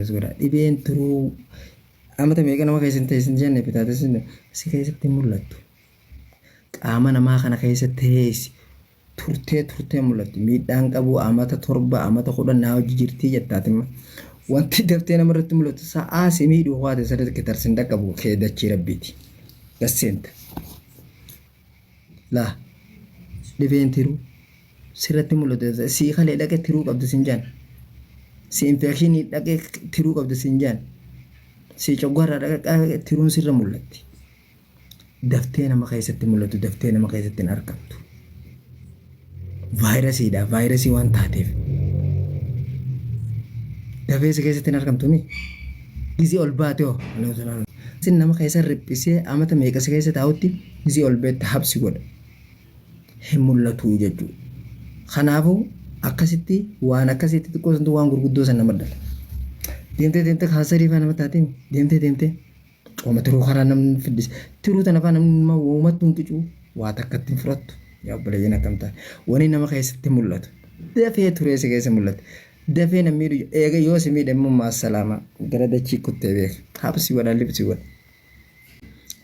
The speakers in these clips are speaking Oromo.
Sudah dhibeen turuu amata meeqa nama keessatti jenne bitaates si keessatti mul'attu. Qaama namaa kana keessatti teessi turtee mul'atti. Miidhaan qabu amata torba amata 10 naa hojii jirtii jettaatimma. Wanti daftee namarratti mul'atu sa'aa si miidhuu waate sadatti tarsin dhaqqabu kee dachii rabbiiti. Gasseenta. Laa dhibeen tiruu sirratti mul'atu si kalee dhaqee tiruu qabdu sin jaan. Si infekshinii dhaqee tiruu qabdu sin jaan. Si coggarraa dhaqee tiruun sirra mul'atti. Daftee nama keessatti mul'atu daftee nama keessatti hin argamtu. Vaayirasiidha vaayirasii waan taateef. Dafee si keessatti hin argamtu mi? Gizii ol baate hoo? Sin nama keessa riphisee amata meeqa si keessa taa'utti gizii ol beetta habsi godha. Hin mul'atu jechuudha. Kanaafuu akkasitti waan akkasitti xiqqoo santu waan gurguddoo san nama dhala. Deemtee haasarii faa nama taateen deemtee qooma tiruu karaa namni fiddis tiruu tana faa namni uumattu hin qicuu waa takkatti hin fudhattu yaa obboleeyyan akkam ta'a wani nama keessatti mul'atu dafee turee si keessa mul'atu dafee namni miidhu eega yoo si miidhe immoo maasalaama gara dachii kuttee beeka habsi godha libsi godha.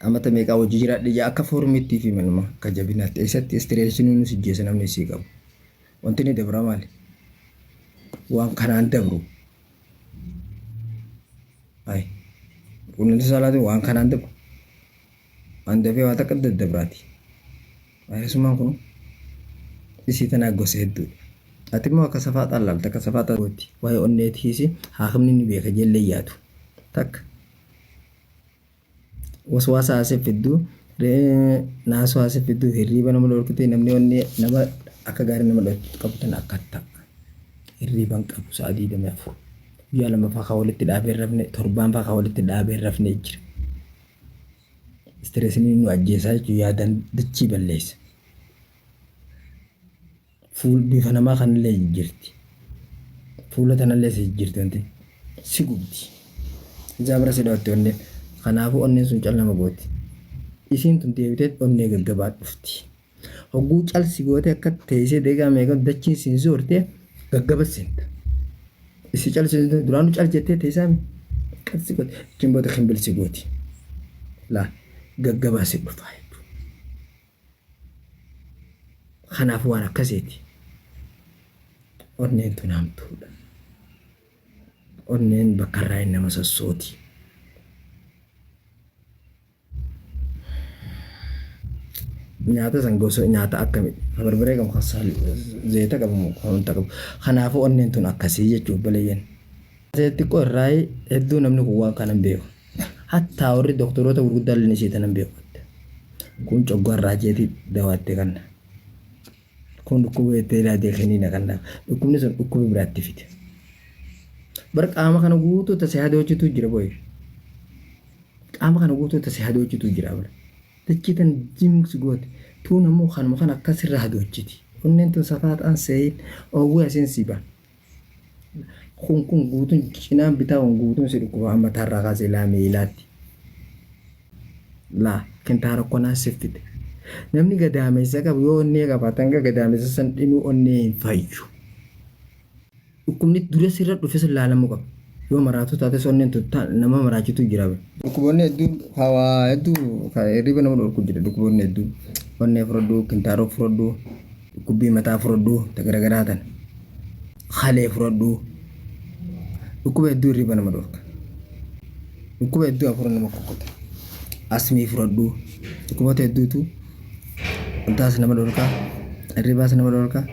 Amata meeqaa hojii jiraadhe akka foormiitti fi manuma akka jabinaatti eessatti istireeshinii nu sijjeessa namni sii qabu. Wanti ni dabra maali? Waan kanaan dabru. Ay. Kunneen salaatiin waan kanaan dabru. Waan dafee waan takka daddabraati. Vaayirasumaan kun isii tanaa gosa hedduudha. Ati immoo akka safaa xallaalta akka safaa xallaalti. Waa'ee onneetiisi haakimni ni beeka jallee yaadu. Takka. Waswaasa asii fidduu naasoo asii fidduu hirriiba nama dhorkutee namni onnee nama akka gaarii nama qabutan akka ta'a. Hirriiban qabu sa'aatii 24. Guyyaa lama fa'aa walitti dhaabee rafne torbaan fa'aa walitti dhaabee rafne jira. Istireesiniin nu ajjeesaa jechuun yaadan dachii balleessa. Fuul bifa namaa kanallee jirti. Fuula tanallee si jirti wanti si gubdi. Ijaa bira si dhawatte onneen kanaafuu onneen sun cal nama gooti. Isiin tun deebitee onnee gaggabaa dhufti. Hogguu calsi goote akka teessee deegaa meeqa dachiin siin soortee gaggaba seenta. Isi calsi duraanuu cal jettee teessaa mi? Qalsi goote jimboota kimbilsi gooti. Laa gaggabaa si dhufaa jechuudha. Kanaafuu waan akkasiiti. Onneen tun hamtuudha. Onneen bakka irraa hin nama sossooti. Nyaata san gosa nyaata akkamii barbaree qabu kasaal zayita qabu wanta qabu kanaafuu onneen tun akkasii jechuudha baleeyyan. Xiqqoo irraa hedduu namni kun waan kana hin beeku. Hattaa warri doktoroota gurguddaan illee ishee tana hin beeku. Kun coggarraa jeetii dawaattee kanna. Kun dhukkuba itti ilaatee kennina kanna. Dhukkubni sun dhukkuba biraatti fide. Bara qaama kana guutuu tasee haadha hojjetu jira boy. Qaama kana guutuu tasee haadha hojjetu jira bara. Dachiitan jimsi goote tuun ammoo kanuma kan akkasirra haadha hojjeti. Onneen tun safaadhaan seeyin oowwee asiin siibaa. Kun guutuun cinaan bitaa guutuun si dhukkuba amma tarraa kaasee laamee ilaatti. Laa kintaara konaa siffite. Namni gadaamessa qabu yoo onnee qabaatan gadaamessa san dhimuu onnee hin fayyu. Dhukkubni dura sirra dhufe sun laalamuu qaba. Yoo maraatu taate onneen nama maraachitu jira. Dhukkuboonni hedduu hawaa hedduu hirriba nama dhorku jira dhukkuboonni hedduu. Onnee fudhadhuu, kintaaroo fudhadhuu, dhukkubbii mataa fudhadhuu, garagaraa tan. Halee fudhadhuu. Dhukkuba hedduu hirriba nama dhorka. Dhukkuba hedduu hafuura nama kokkote. Asmii fudhadhuu. Dhukkuboota hedduutu wantaas nama dhorka. Hirribaas nama dhorka.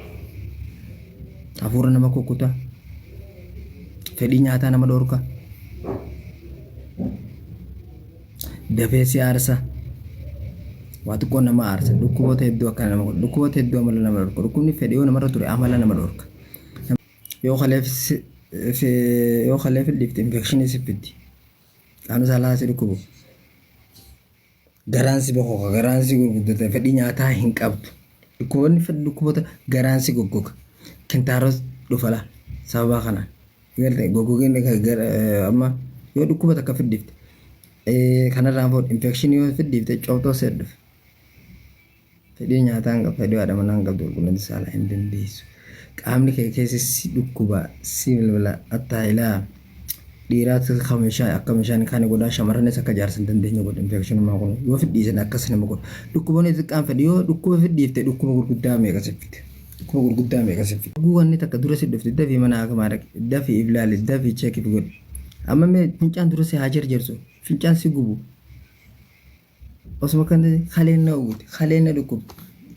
Hafuura nama kokkuta. Fedhii nyaataa nama dhorka. Dafee si aarsa. Waa xiqqoo nama aarsa. Dhukkuboota hedduu akka nama godha. Dhukkuboota hedduu amala nama dhorka. Dhukkubni fedhii yoo namarra ture amala nama dhorka. Yoo kaleef liifti infekshinii si fiddi. Qaamni saalaa si dhukkubu. Garaan si boqoqa. Garaan si gurguddata. Fedhii nyaataa hin qabdu. Dhukkuboonni fedhii dhukkuboota garaan si goggoga. Kintaaros dhufala. Sababa kanaan. Goggogeen amma yoo dhukkuba takka fiddifte kanarraan fudhu infekshinii yoo fiddifte cootoo sedduuf fedhii nyaataa hin qabu fedhii haadha hin qabdu qulqullina saalaa hin dandeessu. Qaamni kee keessi si dhukkuba si bilbila attaa ilaa dhiiraatu akka meeshaan kan godhaa shamarranis akka jaarsan dandeenya godha infekshinummaa kun yoo fidhiisan akkas nama godha dhukkuboonni xiqqaan fedhi yoo dhukkuba fidhiifte dhukkuba gurguddaa meeqa siffite wanni takka dura si dhufte dafii mana hakamaa dhaqe dafii iblaali dafii cheekif godhe amma mee fincaan dura si haa jarjarsu fincaan si gubu osuma kan kaleen na uwwite kaleen na dhukkubde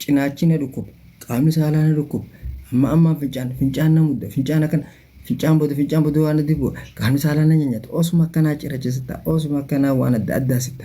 cinaachi na dhukkube qaamni saalaa na dhukkube amma fincaan na mudda fincaan akkan fincaan booda waan dibu qaamni saalaa na nyaata osuma akkanaa cirachisitta osuma akkanaa waan adda addaa sitta